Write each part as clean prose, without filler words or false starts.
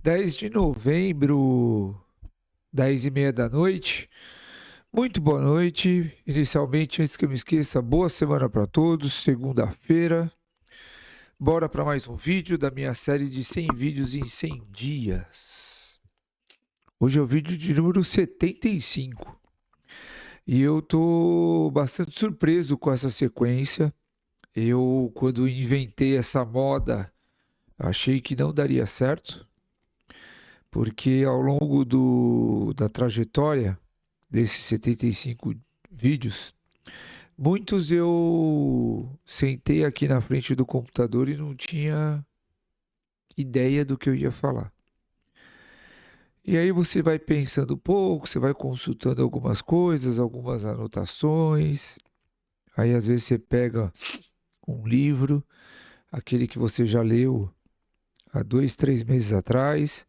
10 de novembro, 10h30 da noite. Muito boa noite. Inicialmente, antes que eu me esqueça, boa semana para todos. Segunda-feira. Bora para mais um vídeo da minha série de 100 vídeos em 100 dias. Hoje é o vídeo de número 75. E eu tô bastante surpreso com essa sequência. Eu, quando inventei essa moda, achei que não daria certo, porque ao longo da trajetória desses 75 vídeos, muitos eu sentei aqui na frente do computador e não tinha ideia do que eu ia falar. E aí você vai pensando um pouco, você vai consultando algumas coisas, algumas anotações. Aí às vezes você pega um livro, aquele que você já leu há 2, 3 meses atrás,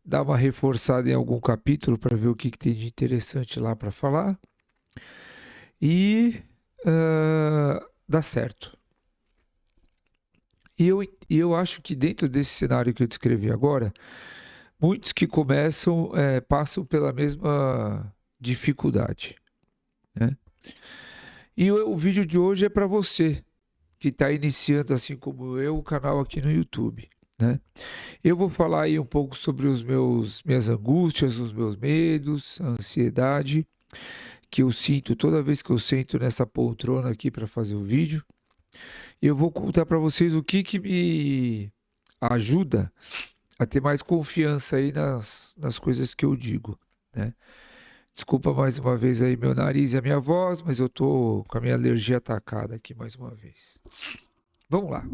dá uma reforçada em algum capítulo para ver o que tem de interessante lá para falar e dá certo. E eu acho que dentro desse cenário que eu descrevi agora, muitos que começam passam pela mesma dificuldade, né? E o vídeo de hoje é para você que está iniciando, assim como eu, o canal aqui no YouTube, né? Eu vou falar aí um pouco sobre minhas angústias, os meus medos, a ansiedade que eu sinto toda vez que eu sento nessa poltrona aqui para fazer o vídeo. E eu vou contar para vocês o que me ajuda a ter mais confiança aí nas coisas que eu digo, né? Desculpa mais uma vez aí meu nariz e a minha voz, mas eu tô com a minha alergia atacada aqui mais uma vez. Vamos lá.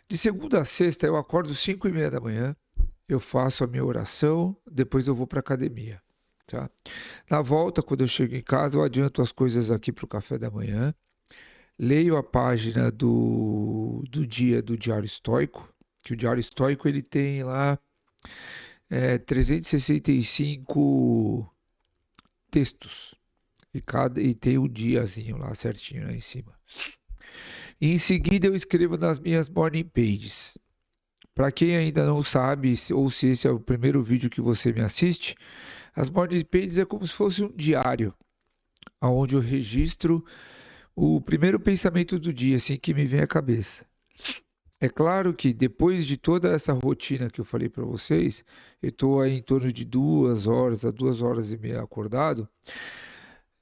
De segunda a sexta eu acordo 5h30 da manhã, eu faço a minha oração, depois eu vou para academia, tá? Na volta, quando eu chego em casa, eu adianto as coisas aqui para o café da manhã, leio a página do dia do Diário Estoico, que o Diário Estoico ele tem lá 365 textos e tem o diazinho lá certinho lá em cima. E em seguida eu escrevo nas minhas morning pages. Para quem ainda não sabe, ou se esse é o primeiro vídeo que você me assiste, as morning pages é como se fosse um diário, onde eu registro o primeiro pensamento do dia, assim que me vem à cabeça. É claro que depois de toda essa rotina que eu falei para vocês, eu estou aí em torno de 2 horas a 2 horas e meia acordado.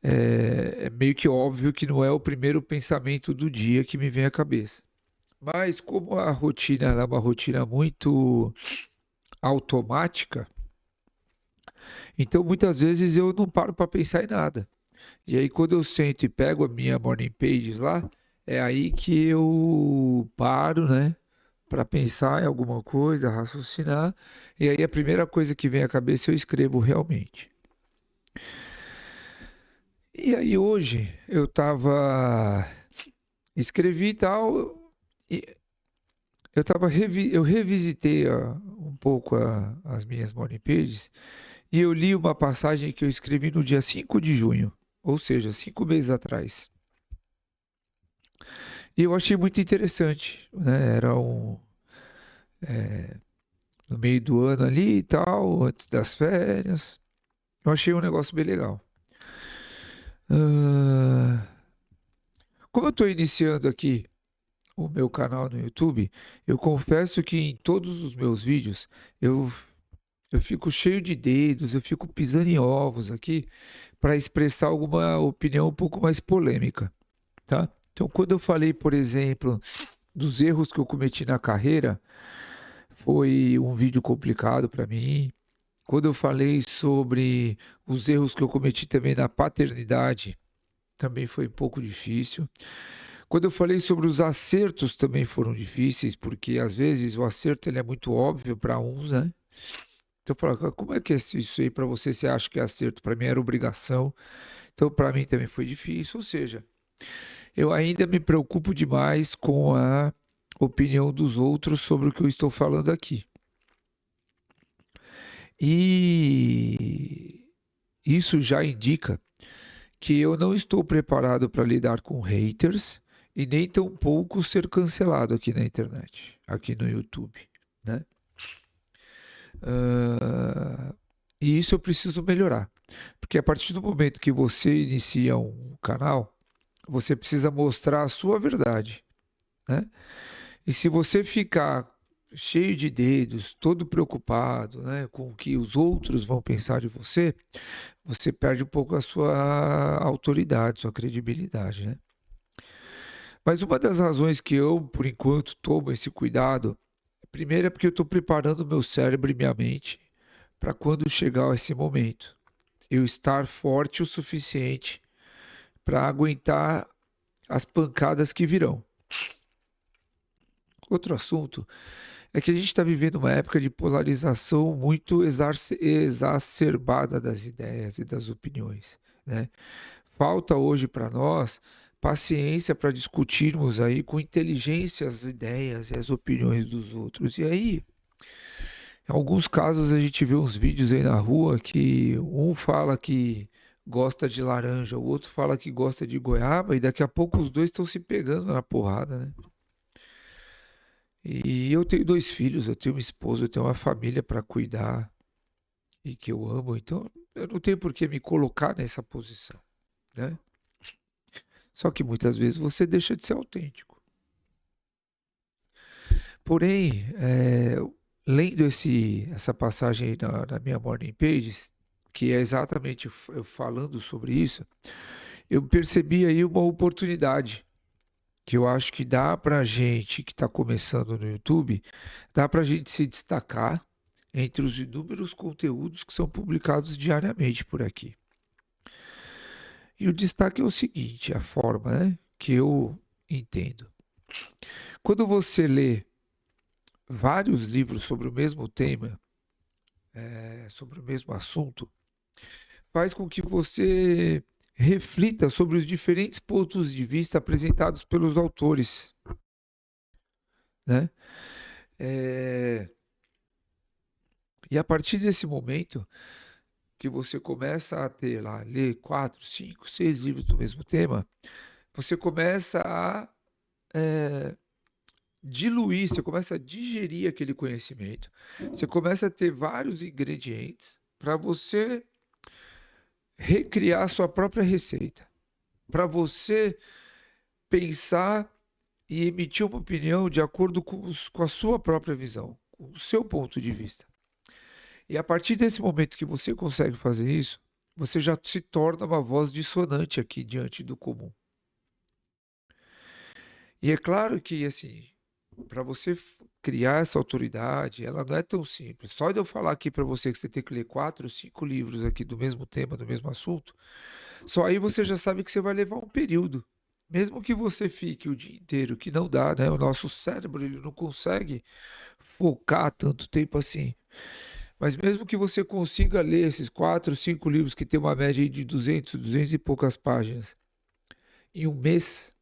É meio que óbvio que não é o primeiro pensamento do dia que me vem à cabeça. Mas como a rotina é uma rotina muito automática, então muitas vezes eu não paro para pensar em nada. E aí quando eu sento e pego a minha morning pages lá, é aí que eu paro, né? Para pensar em alguma coisa, raciocinar, e aí a primeira coisa que vem à cabeça eu escrevo realmente. E aí hoje escrevi e tal, e eu revisitei um pouco as minhas morning pages, e eu li uma passagem que eu escrevi no dia 5 de junho, ou seja, 5 meses atrás. E eu achei muito interessante, né? No meio do ano ali e tal, antes das férias. Eu achei um negócio bem legal. Ah, como eu estou iniciando aqui o meu canal no YouTube, eu confesso que em todos os meus vídeos eu, eu fico cheio de dedos, eu fico pisando em ovos aqui para expressar alguma opinião um pouco mais polêmica, tá? Então, quando eu falei, por exemplo, dos erros que eu cometi na carreira, foi um vídeo complicado para mim. Quando eu falei sobre os erros que eu cometi também na paternidade, também foi um pouco difícil. Quando eu falei sobre os acertos, também foram difíceis, porque às vezes o acerto ele é muito óbvio para uns, né? Então eu falo, como é que é isso aí para você? Você acha que é acerto? Para mim era obrigação. Então para mim também foi difícil. Ou seja, eu ainda me preocupo demais com a opinião dos outros sobre o que eu estou falando aqui. E isso já indica que eu não estou preparado para lidar com haters e nem tampouco ser cancelado aqui na internet, aqui no YouTube, né? E isso eu preciso melhorar. Porque a partir do momento que você inicia um canal, você precisa mostrar a sua verdade, né? E se você ficar cheio de dedos, todo preocupado, né, com o que os outros vão pensar de você, você perde um pouco a sua autoridade, sua credibilidade, né? Mas uma das razões que eu, por enquanto, tomo esse cuidado, primeiro é porque eu estou preparando o meu cérebro e minha mente para quando chegar esse momento, eu estar forte o suficiente para aguentar as pancadas que virão. Outro assunto é que a gente está vivendo uma época de polarização muito exacerbada das ideias e das opiniões, né? Falta hoje para nós paciência para discutirmos aí com inteligência as ideias e as opiniões dos outros. E aí, em alguns casos a gente vê uns vídeos aí na rua que um fala que gosta de laranja, o outro fala que gosta de goiaba e daqui a pouco os dois estão se pegando na porrada, né? E eu tenho dois filhos, eu tenho uma esposa, eu tenho uma família para cuidar e que eu amo, então eu não tenho por que me colocar nessa posição, né? Só que muitas vezes você deixa de ser autêntico. Porém, lendo essa passagem aí na minha Morning Pages, que é exatamente eu falando sobre isso, eu percebi aí uma oportunidade que eu acho que dá para gente que está começando no YouTube, dá para gente se destacar entre os inúmeros conteúdos que são publicados diariamente por aqui. E o destaque é o seguinte, a forma, né, que eu entendo. Quando você lê vários livros sobre o mesmo tema, sobre o mesmo assunto, faz com que você reflita sobre os diferentes pontos de vista apresentados pelos autores, né? É, E a partir desse momento que você começa a ter lá, ler 4, 5, 6 livros do mesmo tema, você começa a diluir, você começa a digerir aquele conhecimento, você começa a ter vários ingredientes para você recriar a sua própria receita, para você pensar e emitir uma opinião de acordo com a sua própria visão, com o seu ponto de vista. E a partir desse momento que você consegue fazer isso, você já se torna uma voz dissonante aqui diante do comum. E é claro que, assim, para você criar essa autoridade, ela não é tão simples. Só de eu falar aqui para você que você tem que ler 4, 5 livros aqui do mesmo tema, do mesmo assunto, só aí você já sabe que você vai levar um período. Mesmo que você fique o dia inteiro, que não dá, né? O nosso cérebro ele não consegue focar tanto tempo assim. Mas mesmo que você consiga ler esses 4, 5 livros que tem uma média aí de 200 e poucas páginas em um mês,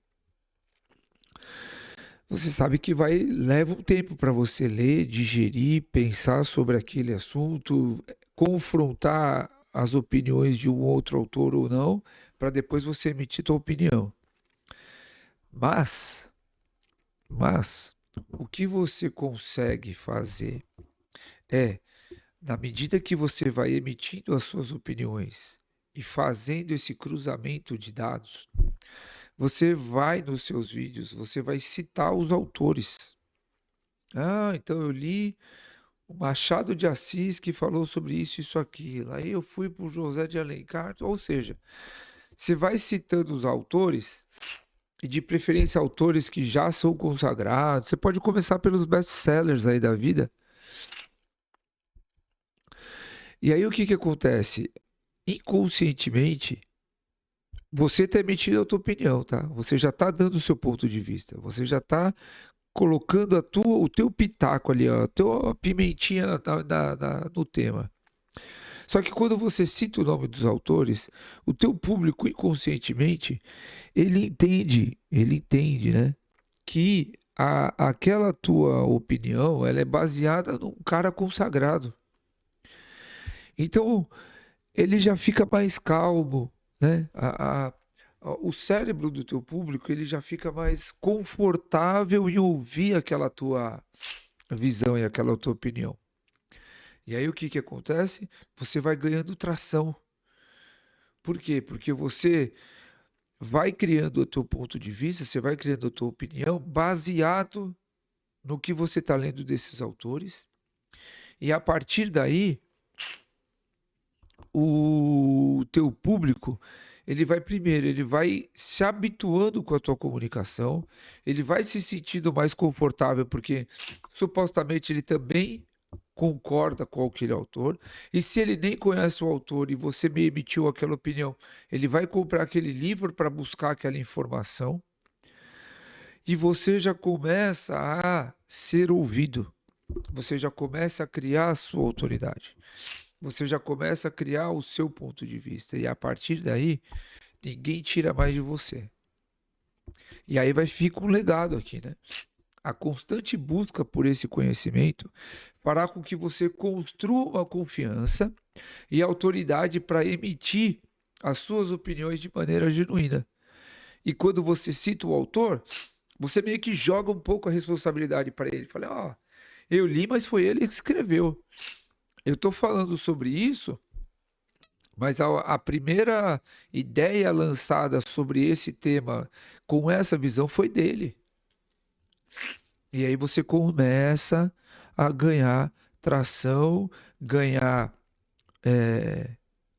você sabe que leva um tempo para você ler, digerir, pensar sobre aquele assunto, confrontar as opiniões de um outro autor ou não, para depois você emitir sua opinião. Mas, mas, o que você consegue fazer é, na medida que você vai emitindo as suas opiniões e fazendo esse cruzamento de dados, você vai nos seus vídeos, você vai citar os autores. Ah, então eu li o Machado de Assis que falou sobre isso, isso, aquilo. Aí eu fui para o José de Alencar, ou seja, você vai citando os autores e de preferência autores que já são consagrados. Você pode começar pelos best-sellers aí da vida. E aí o que acontece? Inconscientemente, você está emitindo a tua opinião, tá? Você já está dando o seu ponto de vista. Você já está colocando o teu pitaco ali, ó, a tua pimentinha no tema. Só que quando você cita o nome dos autores, o teu público inconscientemente, ele entende, né? Que aquela tua opinião, ela é baseada num cara consagrado. Então, ele já fica mais calmo, né? O cérebro do teu público, ele já fica mais confortável em ouvir visão e aquela tua opinião. E aí o que acontece? Você vai ganhando tração. Por quê? Porque você vai criando o teu ponto de vista, você vai criando a tua opinião baseado no que você está lendo desses autores. E a partir daí, o teu público, ele vai se habituando com a tua comunicação, ele vai se sentindo mais confortável, porque supostamente ele também concorda com aquele autor, e se ele nem conhece o autor e você me emitiu aquela opinião, ele vai comprar aquele livro para buscar aquela informação, e você já começa a ser ouvido, você já começa a criar a sua autoridade, você já começa a criar o seu ponto de vista, e a partir daí, ninguém tira mais de você. E aí vai ficar um legado aqui, né? A constante busca por esse conhecimento fará com que você construa uma confiança e autoridade para emitir as suas opiniões de maneira genuína. E quando você cita o autor, você meio que joga um pouco a responsabilidade para ele. Fala, eu li, mas foi ele que escreveu. Eu estou falando sobre isso, mas a primeira ideia lançada sobre esse tema com essa visão foi dele. E aí você começa a ganhar tração, ganhar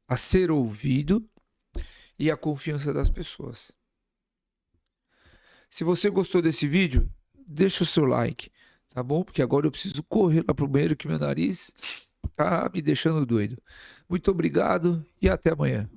a ser ouvido e a confiança das pessoas. Se você gostou desse vídeo, deixa o seu like, tá bom? Porque agora eu preciso correr lá pro banheiro que meu nariz tá me deixando doido. Muito obrigado e até amanhã.